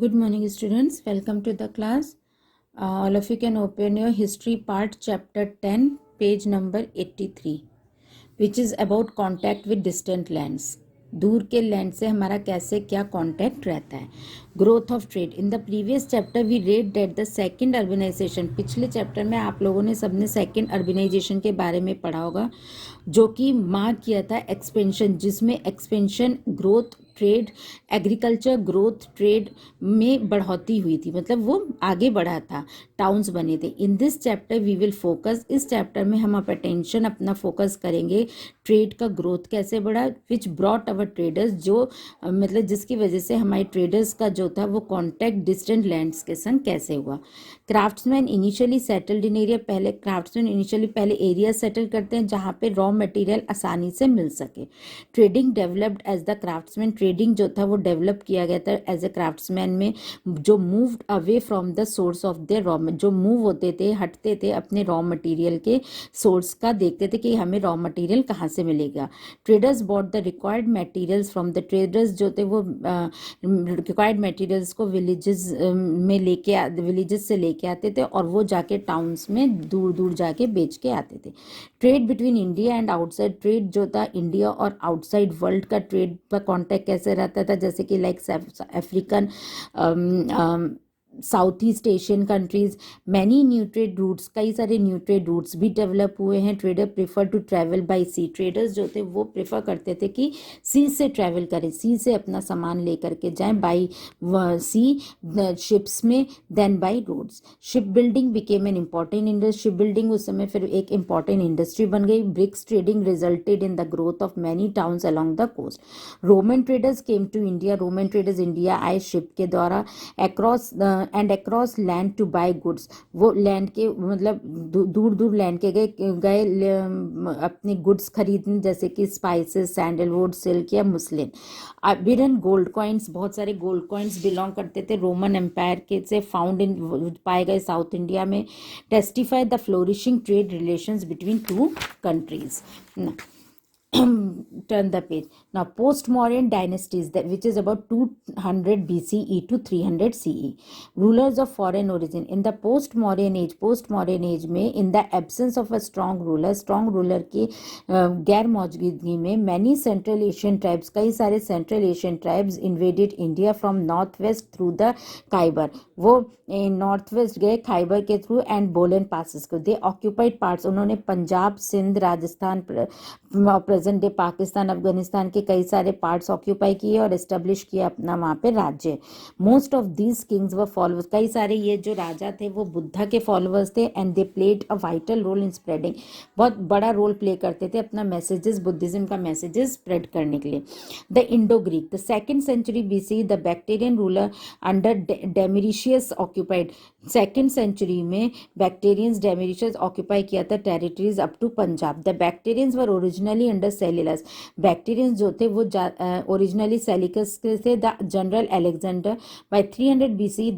Good morning, students. Welcome to the class. All of you can open your history part, chapter 10, page number 83, which is about contact with distant lands. दूर के land से हमारा कैसे क्या contact रहता है. Growth of trade. In the previous chapter we read that the second urbanisation. पिछले chapter में आप लोगों ने सबने सेकंड अर्बनाइजेशन के बारे में पढ़ा होगा, जो कि मार्क किया था एक्सपेंशन, जिसमें expansion, growth, trade, agriculture, growth, trade में बढ़ोतरी हुई थी, मतलब वो आगे बढ़ा था, टाउन्स बने थे. In this chapter we will focus. इस चैप्टर में हम अटेंशन अपना फोकस करेंगे ट्रेड का ग्रोथ कैसे बढ़ा, विच ब्रॉट अवर ट्रेडर्स, जो मतलब जिसकी वजह से हमारे ट्रेडर्स का जो था वो कॉन्टैक्ट डिस्टेंट लैंड्स के संग कैसे हुआ. Craftsman initially settled in area. पहले क्राफ्ट्समैन इनिशियली पहले एरिया सेटल करते हैं जहाँ पे रॉ मटेरियल आसानी से मिल सके. Trading developed as the craftsman. Trading जो था वो डेवलप किया गया था एज ए क्राफ्ट्समैन में, जो moved away from the source of the raw, जो मूव होते थे, हटते थे अपने रॉ मटेरियल के सोर्स का, देखते थे कि हमें रॉ मटेरियल कहाँ से मिलेगा. Traders bought the required materials from the. Traders जो थे वो रिक्वायर्ड मटेरियल्स को विलेजेस में विलेजेस से लेके आते थे और वो जाके टाउन्स में दूर दूर जाके बेच के आते थे. Trade between India and outside. Trade जो था इंडिया और आउटसाइड वर्ल्ड का ट्रेड का कॉन्टैक्ट कैसे रहता था, जैसे कि like African, south east Asian countries. Many new trade routes. कई सारे न्यू ट्रेड रूट्स भी डेवलप हुए हैं. Trader prefer to travel by sea. Traders जो थे वो प्रेफर करते थे कि सी से ट्रैवल करें, सी से अपना सामान लेकर के जाएं, बाई सी, शिप्स में, then by roads. Ship building became an important industry. Ship building उस समय फिर एक इंपॉर्टेंट इंडस्ट्री बन गई. Brisk trading resulted in the growth of many towns along the coast. Roman traders came to India. Roman traders India आए ship के द्वारा. Across and across land to buy goods. वो लैंड के मतलब दूर दूर लैंड के गए अपने गुड्स खरीदने, जैसे कि स्पाइसेस, सैंडलवुड, सिल्क या मुस्लिन. बिरन गोल्ड कॉइन्स. बहुत सारे गोल्ड कॉइन्स बिलोंग करते थे रोमन एम्पायर के से फाउंड इन पाए गए साउथ इंडिया में. Testify the flourishing trade relations between two countries. Turn the page. Now, post-Mauryan dynasties, which is about 200 BCE to 300 CE. Rulers of foreign origin. In the post-Mauryan age में, in the absence of a strong ruler की गैर मौजूदगी में, many Central Asian tribes, कई सारे Central Asian tribes invaded India from northwest through the Khyber. वो north west गए खाइबर के थ्रू एंड बोलन पासिस को. दे ऑक्यूपाइड पार्ट्स. उन्होंने पंजाब, सिंध, राजस्थान, प्रेजेंट डे पाकिस्तान, अफगानिस्तान के कई सारे पार्ट्स ऑक्यूपाई किए और एस्टेब्लिश किया अपना वहाँ पे राज्य. Most of these Kings were followers. कई सारे ये जो राजा थे वो बुद्धा के फॉलोअर्स थे and they played a vital role in spreading. बहुत बड़ा रोल प्ले करते थे अपना मैसेजेस, बुद्धिज्म का मैसेजेस स्प्रेड करने के लिए. The Indo Greek. The second century BC the Bactrian ruler under Demetrius occupied. Second century में बैक्टीरियंस, डेमेरिशियस ऑक्यूपाई किया था territories up to Punjab. The Bactrians were originally under Seleucus. Bactrians जो थे वो ओरिजिनली सेलिकस के थे. The general Alexander bye 300 BC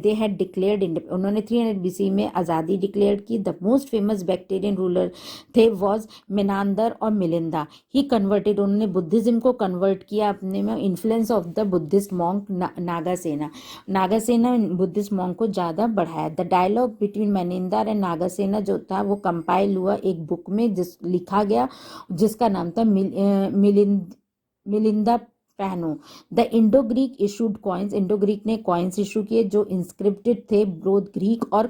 they had declared. उन्होंने 300 BC में आज़ादी डिक्लेयर की. The most famous Bactrian ruler थे वॉज मेनांदर और मिलिंदा. He converted. उन्होंने बुद्धिज्म को कन्वर्ट किया अपने में. Influence of the Buddhist monk Nagasena. Nagasena Buddhist monk को ज़्यादा बढ़ाया. The dialogue between Menander and Nagasena जो था वो कंपाइल हुआ एक बुक में, लिखा गया, जिसका नाम था Melinda pano. The Indo Greek issued coins. Indo Greek ने कॉइन्स इशू किए जो इंस्क्रिप्टेड थे बोथ ग्रीक और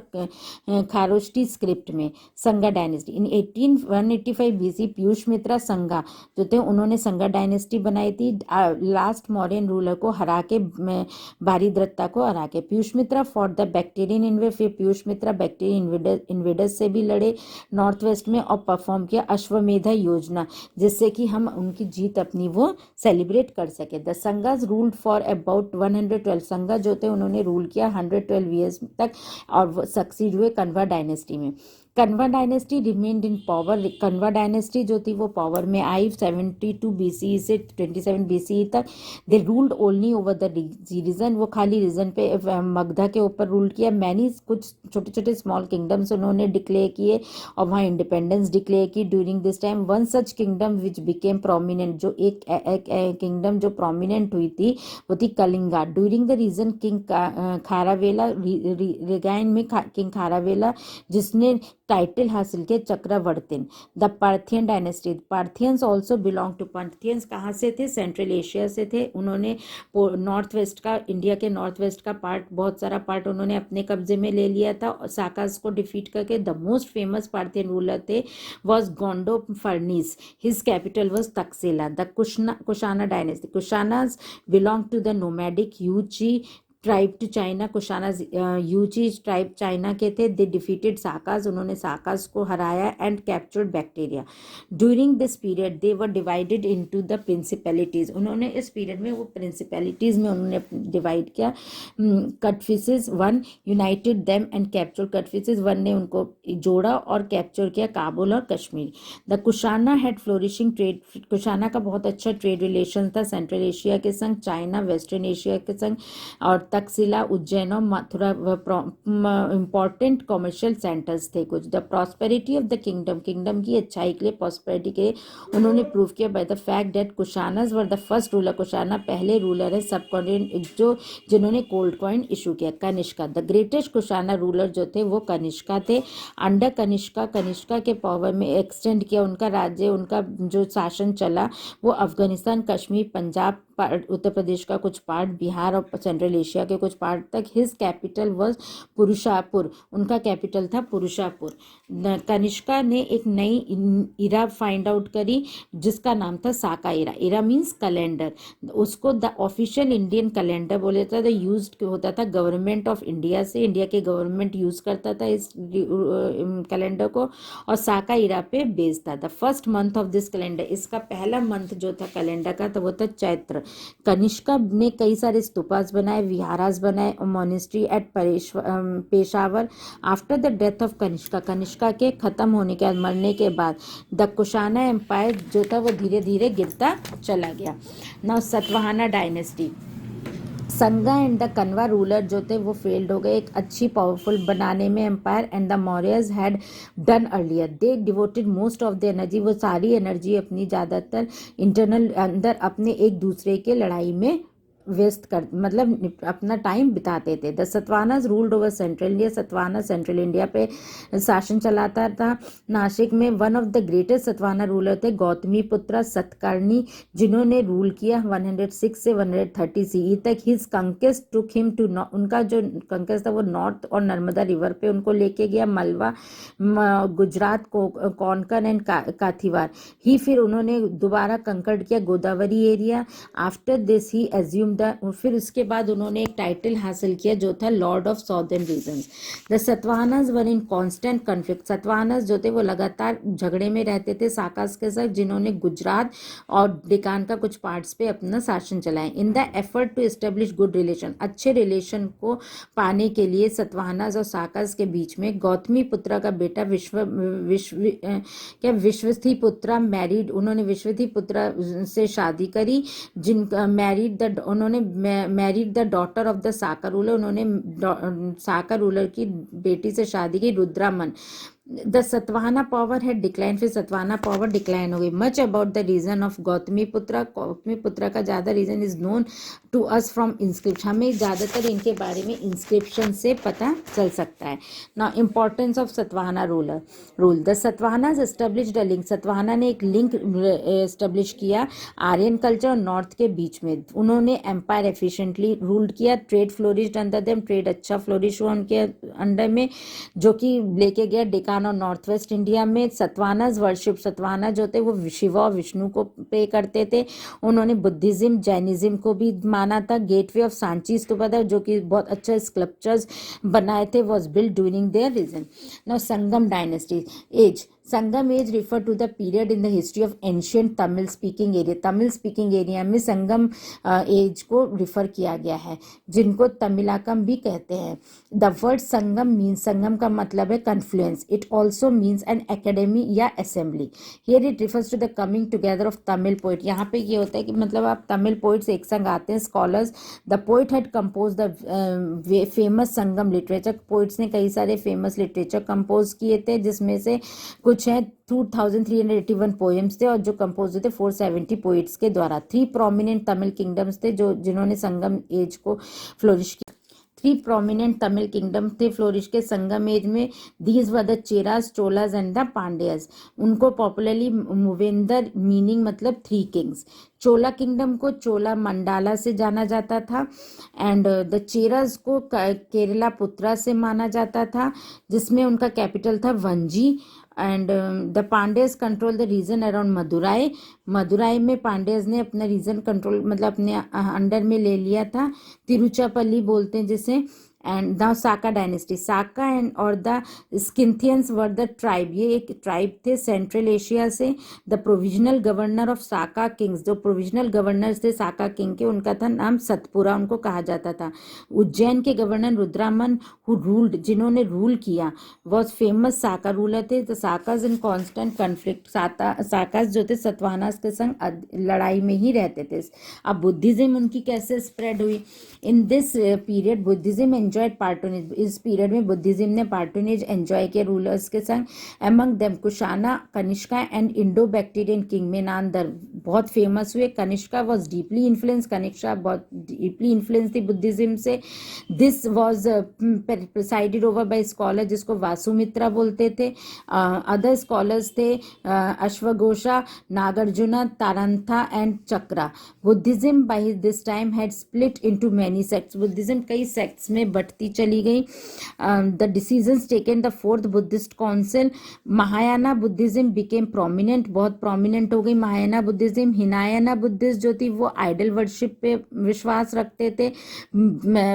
खारोष्टी स्क्रिप्ट में. संगा डायनेस्टी. इन 185 BC पीयूष मित्रा संगा जो थे उन्होंने संगा डायनेस्टी बनाई थी, लास्ट मौर्यन रूलर को हरा के, बारीदत्ता को हरा के. पीयूष मित्रा फॉर द बैक्टीरियन इन्वेड. फिर पीयूष मित्रा बैक्टीरियन इन्वेडर्स से भी लड़े नॉर्थ वेस्ट में और परफॉर्म किया अश्वमेधा योजना, जिससे कि हम उनकी जीत अपनी वो सेलिब्रेट कर सके. The Sungas ruled for about 112. Sunga जो थे उन्होंने रूल किया 112 ईयर्स तक और सक्सीड हुए कन्वा डायनेस्टी में. कन्वा डायनेस्टी रिमेन्ड इन पावर। कन्वा डायनेस्टी जो थी वो पावर में आई 72 BCE से 27 BCE तक। They ruled only over the region, वो खाली रीजन पे मगधा के ऊपर रूल किया। मैनी कुछ छोटे छोटे स्मॉल किंगडम्स उन्होंने डिक्लेयर किए और वहाँ इंडिपेंडेंस डिक्लेयर की during this time. One such kingdom which became prominent, जो एक किंगडम जो प्रोमिनेंट हुई थी वो थी Kalinga. During the reign king Kharavela, reign में किंग खारावेला जिसने टाइटल हासिल किया Chakravartin. The Parthian dynasty, Parthians also belong to, Parthians कहाँ से थे? सेंट्रल एशिया से थे। उन्होंने नॉर्थ वेस्ट का, इंडिया के नॉर्थ वेस्ट का पार्ट, बहुत सारा पार्ट उन्होंने अपने कब्जे में ले लिया था और साकास को डिफीट करके। The most famous Parthian ruler थे was Gondophernes, his capital was Takshashila. The Kushana dynasty, Kushanas belong to the nomadic Yuezhi tribe to China. Kushanas Yuezhi tribe China के थे। दे डिफीटेड साकाज, उन्होंने साकाज को हराया and captured Bactria. During this period they were divided into the principalities, उन्होंने इस पीरियड में वो प्रिंसिपैलिटीज में उन्होंने डिवाइड किया। Kadphises one united them and capture, Kadphises one ने उनको जोड़ा और कैप्चर किया काबुल और Kashmir. The Kushana had flourishing trade, Kushana का बहुत अच्छा ट्रेड रिलेशन था सेंट्रल एशिया के संग, चाइना, वेस्टर्न एशिया के संग, और तक्षशिला, उज्जैन और मथुरा इंपॉर्टेंट कॉमर्शियल सेंटर्स थे कुछ। The prosperity of the kingdom, kingdom की अच्छाई के लिए, प्रॉस्पेरिटी के लिए उन्होंने प्रूव किया by the fact that Kushanas were the first ruler, Kushana पहले रूलर है सब कॉन्टिनेंट जो जिन्होंने गोल्ड कॉइन इशू किया। Kanishka, the greatest Kushana ruler जो थे वो कनिष्का थे। अंडर कनिष्का, कनिष्का के पावर में एक्सटेंड किया उनका राज्य, उनका जो शासन चला वो अफगानिस्तान, कश्मीर, पंजाब, उत्तर प्रदेश का कुछ पार्ट, बिहार और सेंट्रल एशिया के कुछ पार्ट तक। हिज कैपिटल वॉज पुरुषापुर, उनका कैपिटल था पुरुषापुर। कनिष्का ने एक नई इरा फाइंड आउट करी जिसका नाम था साका इरा। इरा मीन्स कैलेंडर, उसको द ऑफिशियल इंडियन कैलेंडर बोले था। यूज होता था गवर्नमेंट ऑफ इंडिया से, इंडिया के गवर्नमेंट यूज करता था इस कैलेंडर को और साका इरा पे बेस्ड था। The first month of this calendar, इसका पहला मंथ जो था कैलेंडर का तो वो था चैत्र। कनिष्का ने कई सारे स्तूपास बनाए, विहारास बनाए और monastery at Peshawar. After the death of Kanishka, Kanishka के खत्म होने के बाद, मरने के बाद, द कुशाना एम्पायर जो था वो धीरे धीरे गिरता चला गया। नाउ सतवाहना डायनेस्टी, संगा एंड द कन्वा रूलर जो थे वो फेल्ड हो गए एक अच्छी पावरफुल बनाने में empire, and the Mauryas had done earlier. They devoted most of the energy, वो सारी एनर्जी अपनी ज़्यादातर इंटरनल अंदर अपने एक दूसरे के लड़ाई में व्यस्त कर, मतलब अपना टाइम बिताते थे। The Satavahanas ruled over central India, Satavahana central India पे शासन चलाता था। नासिक में one of the greatest Satavahana ruler थे गौतमी पुत्र सतकर्णी, जिन्होंने रूल किया 106 से 130 CE तक। His conquest took him to, उनका जो कंकेस्ट था वो नॉर्थ और नर्मदा रिवर पे उनको लेके गया, मलवा, गुजरात को, कोंकण एंड काथीवार ही। फिर उन्होंने दोबारा कंकर्ड किया Godavari area. After this he assume फिर उसके बाद उन्होंने एक टाइटल हासिल किया जो था lord of southern regions. The Satavahanas were in constant conflict, Satavahanas जो थे वो लगातार झगड़े में रहते थे साकास के साथ, जिन्होंने गुजरात और डेकान का कुछ पार्ट्स पे अपना शासन चलाया। In the effort to establish good relation, अच्छे रिलेशन को पाने के लिए सतवाहनाज और साकास के बीच में गौतमी पुत्र का बेटा विश्वथी पुत्र मैरिड, उन्होंने विश्वथी पुत्र से शादी करी, जिनका मैरिड द, उन्होंने married the daughter of the Saka ruler, उन्होंने साका रूलर की बेटी से शादी की रुद्रामन। द सतवाहना पावर है डिक्लाइन, फिर सतवाहना पावर डिक्लाइन हो गई। Much about the region of Gautamiputra, Gautamiputra का ज़्यादा region is known to us from inscription, हमें ज़्यादातर इनके बारे में इंस्क्रिप्शन से पता चल सकता है। Now importance of Satavahana rule, the Satavahanas established a link, Satavahana ने एक लिंक एस्टेब्लिश किया आर्यन कल्चर और नॉर्थ के बीच में। उन्होंने एम्पायर एफिशिएंटली रूल्ड किया, trade flourished under them, trade अच्छा फ्लोरिश हुआ उनके अंडर में, जो कि लेके गया डेकान और नॉर्थ वेस्ट इंडिया में। सतवानाज वर्शिप, सतवाना जो थे वो शिवा और विष्णु को प्रे करते थे। उन्होंने बुद्धिज्म, जैनिज्म को भी माना था। गेटवे ऑफ सांची स्तूपा था जो कि बहुत अच्छे स्कल्पचर्स बनाए थे, was build during their region. Now Sangam dynasty age, Sangam age refer to the period in the history of ancient Tamil speaking area. Tamil speaking area में संगम एज को रिफर किया गया है, जिनको तमिलाकम भी कहते हैं। The word Sangam means, Sangam का मतलब है confluence. It also means an academy या assembly. Here it refers to the coming together of Tamil poet. यहाँ पे ये होता है कि मतलब आप तमिल पोइट्स एक संग आते हैं, scholars. The poet had compose the famous Sangam literature. Poets ने कई सारे फेमस लिटरेचर कंपोज किए थे, जिसमें से कुछ हैं 2381 पोएम्स थे, और जो कंपोज हुए थे 470 पोइट्स के द्वारा। 3 प्रोमिनेंट तमिल किंगडम्स थे जो जिन्होंने संगम एज को फ्लोरिश किया। 3 प्रोमिनेंट तमिल किंगडम थे फ्लोरिश के संगम एज में। These were the Cheras, Cholas and the Pandyas. उनको पॉपुलरली मूवेंदर मीनिंग मतलब 3 किंग्स। चोला किंगडम को चोला मंडाला से जाना जाता था, एंड द चेरास को केरला पुत्रा से माना जाता था, जिसमें उनका कैपिटल था Vanji. And the Pandyas control the region around Madurai. Madurai में पांड्यास ने अपना रीजन कंट्रोल मतलब अपने अंडर में ले लिया था। तिरुचापल्ली बोलते हैं जिसे। And the Saka dynasty, Saka and और द स्किंथियंस वर द ट्राइब। ये एक ट्राइब थे सेंट्रल एशिया से। The provisional governor of Saka Kings, जो प्रोविजनल गवर्नर्स थे साका किंग के, उनका था नाम सतपुरा, उनको कहा जाता था। उज्जैन के गवर्नर रुद्रामन हु रूल्ड, जिन्होंने रूल किया, वॉज फेमस साका रूलर थे। तो साकाज इन कॉन्स्टेंट कन्फ्लिक्ट, साकाज जो थे सतवाहनास के संग लड़ाई में ही रहते थे। अब बुद्धिज्म उनकी कैसे स्प्रेड हुई? In this period Buddhism enjoyed patronage. इस पीरियड में बुद्धिज्म ने पार्टोनेज एंजॉय किया रूलर्स के संग। Among them Kushana, Kanishka and Indo Bactrian king Menander बहुत फेमस हुए। Kanishka was deeply influence, Kanishka बहुत डीपली इन्फ्लुएंस थी बुद्धिज्म से। This was presided over by scholar जिसको वासुमित्रा बोलते थे। अदर स्कॉलर्स थे अश्वघोषा, नागार्जुना, तारंथा एंड चक्रा। Buddhism by this time had split into many sects. Buddhism कई सेक्ट्स में बढ़ती चली गई। The decisions taken the 4th Buddhist council. Mahayana Buddhism became prominent, बहुत प्रोमिनेंट हो गई महायाना बुद्धिज्म। हिनायाना बुद्धिस्ट जो थी वो आइडल वर्शिप पे विश्वास रखते थे,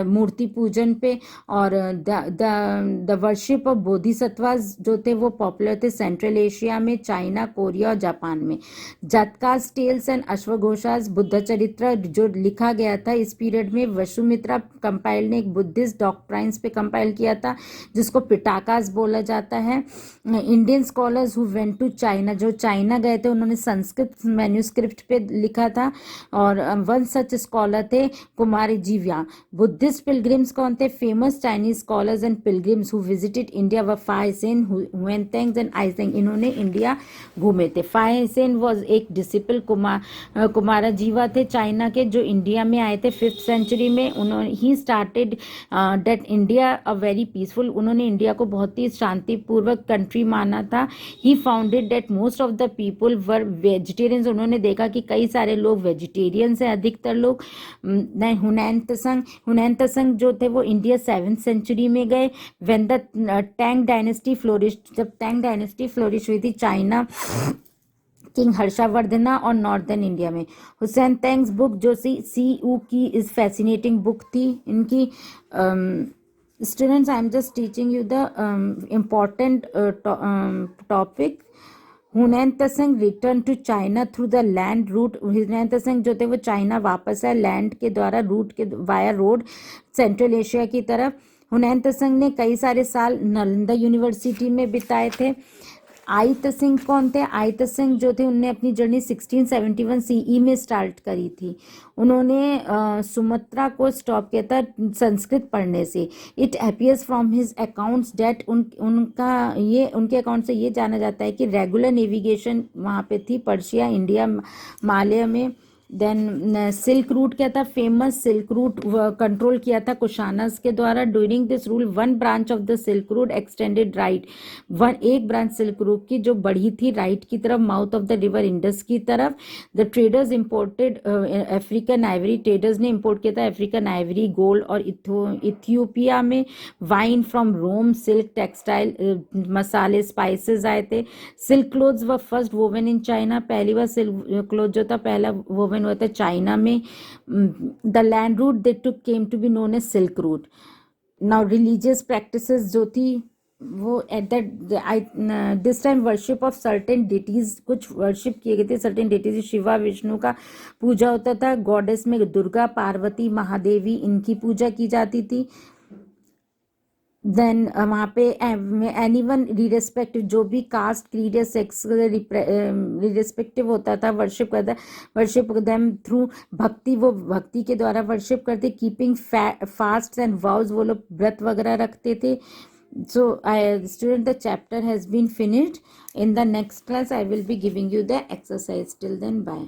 मूर्ति पूजन पे। और द वर्शिप ऑफ बोधिसत्वास जो थे वो पॉपुलर थे सेंट्रल एशिया में, चाइना, कोरिया और जापान में। जातकास टेल्स एंड अश्वघोषास बुद्ध चरित्र जो लिखा गया था इस पीरियड में, वसुमित्रा कंपाइल ने एक बुद्धिस्ट डॉक्ट्राइन्स पे कंपाइल किया था, जिसको पिटाकास बोला जाता है। Indian scholars who went to China, जो चाइना गए थे उन्होंने संस्कृत मैन्यूस्क्रिप्ट पे लिखा था, और वन सच स्कॉलर थे कुमार जीव्या। बुद्धिस्ट पिलग्रिम्स कौन थे? Famous Chinese scholars and pilgrims who visited India व फाइसेन, हुएनतेंग एंड आइसेंग। इन्होंने इंडिया घूमे थे। फाइसेन वॉज एक डिसिपल कुमारा जीवा थे चाइना के, जो इंडिया में आए थे 5th सेंचुरी में। उन्होंने he started that India a very peaceful, उन्होंने इंडिया को बहुत ही शांतिपूर्वक कंट्री माना था। He founded that most of the people were vegetarians, उन्होंने देखा कि कई सारे लोग वेजिटेरियंस हैं, अधिकतर लोग। हुनैन तसंग जो थे वो इंडिया 7th सेंचुरी में गए। When the Tang dynasty flourish, जब टैंग डायनेस्टी फ्लोरिश हुई थी चाइना किंग हर्षवर्धना और नॉर्दर्न इंडिया में। हुसैन तैंग्स बुक जो CU की इस फैसिनेटिंग बुक थी इनकी। Students, I am just teaching you the important topic. Hiuen Tsang return to China through the land route. Hiuen Tsang जो थे वो चाइना वापस आए लैंड के द्वारा, रूट के वाया रोड सेंट्रल एशिया की तरफ। हुनैन तसंग ने कई सारे साल नालंदा यूनिवर्सिटी में बिताए थे। आई तसिंग कौन थे? आई तसिंग जो थे उनने अपनी जर्नी 1671 CE में स्टार्ट करी थी। उन्होंने सुमत्रा को स्टॉप किया था संस्कृत पढ़ने से। It appears from his accounts that उनके अकाउंट से ये जाना जाता है कि रेगुलर नेविगेशन वहाँ पे थी, पर्शिया, इंडिया, मालय में। देन सिल्क रूट क्या था? फेमस सिल्क रूट कंट्रोल किया था कुशानस के द्वारा। During this rule one branch of the silk route extended right, एक ब्रांच सिल्क रूट की जो बढ़ी थी राइट की तरफ, mouth of the river Indus की तरफ। The traders imported African ivory, traders ने इंपोर्ट किया था अफ्रीकन आइवरी, गोल्ड। और इथियोपिया में wine from Rome, silk, textile, मसाले, स्पाइसेस आए थे। सिल्क क्लोथ्स व फर्स्ट वोवन इन चाइना, पहली बार सिल्क क्लोथ जो था पहला वोवन हुआ था चाइना में। The land route they took came to be known as silk route. Now religious practices जो थी वो at that this time worship of certain deities, कुछ वर्शिप किए गए थे सर्टेन डिटीज, शिवा विष्णु का पूजा होता था, गॉडेस में दुर्गा पार्वती महादेवी इनकी पूजा की जाती थी। देन वहाँ पे एनीवन रिस्पेक्टिव, जो भी कास्ट क्रीड या सेक्स रिस्पेक्टिव होता था, वर्शिप करता, वर्शिप देम थ्रू भक्ति, वो भक्ति के द्वारा वर्शिप करते, कीपिंग फास्ट एंड वाउज, वो लोग व्रत वगैरह रखते थे। So, student, the chapter has been finished. In the next class, I will be giving you the exercise. Till then, bye.